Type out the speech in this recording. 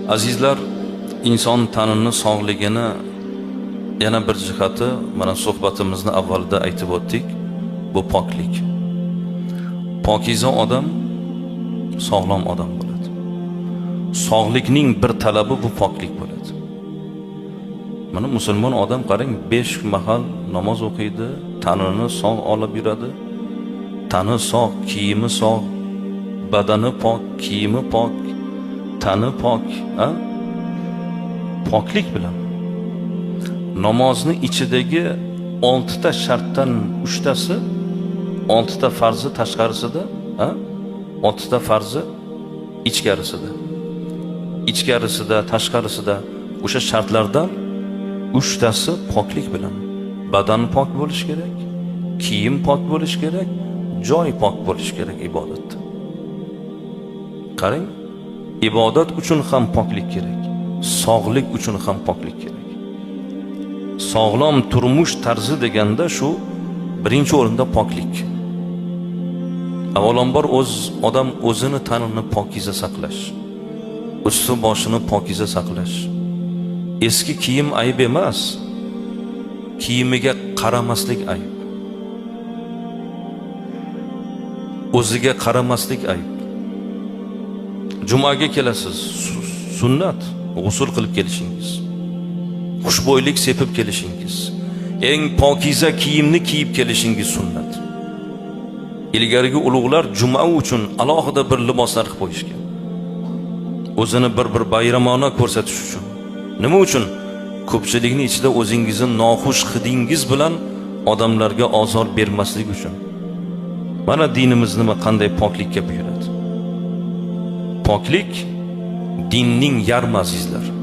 Azizlar, inson tanini sog'ligini yana bir jihati mana suhbatimizni avvalda aytib o'tdik, bu poklik. Pokiza odam sog'lom odam bo'ladi. Sog'likning bir talabi bu poklik bo'ladi. Mana musulmon odam qarang, 5 mahal namoz o'qiydi, tanini sog' olib yuradi. Tani sog', kiyimi sog', badani pok, kiyimi pok, tani pok, poklik bilan namozni ichidagi 6 ta shartdan 3 tasi, 6 ta farzi tashqarisida, 6 ta farzi ichkarisida. Ichkarisida, tashqarisida o'sha shartlardan 3 tasi poklik bilan. Badan pok bo'lish kerak, kiyim pok bo'lish kerak, joy pok bo'lish kerak ibodatda. Qarang, ibodat uchun ham poklik kerak, sog'lik uchun ham poklik kerak. Sog'lom turmush tarzi deganda shu birinchi o'rinda poklik. Avvalambor odam o'zini tanini pokiza saqlash, usti boshini pokiza saqlash. Eski kiyim ayb emas, kiyimiga qaramaslik ayb. O'ziga qaramaslik ayb. Jumaga kelasiz, sunnat, g'usl qilib kelishingiz. Xushbo'ylik sepib kelishingiz. Eng pokiza kiyimni kiyib kelishingiz sunnat. Ilgarigi ulug'lar juma uchun alohida bir liboslar qilib qo'yishgan. O'zini bir bayramona ko'rsatish uchun. Nima uchun? Ko'pchilikni ichida o'zingizni noxush hidingiz bilan odamlarga ozor bermaslik uchun. Mana dinimiz nima qanday poklikka buyuradi. Poklik dinning yarmi azizlar.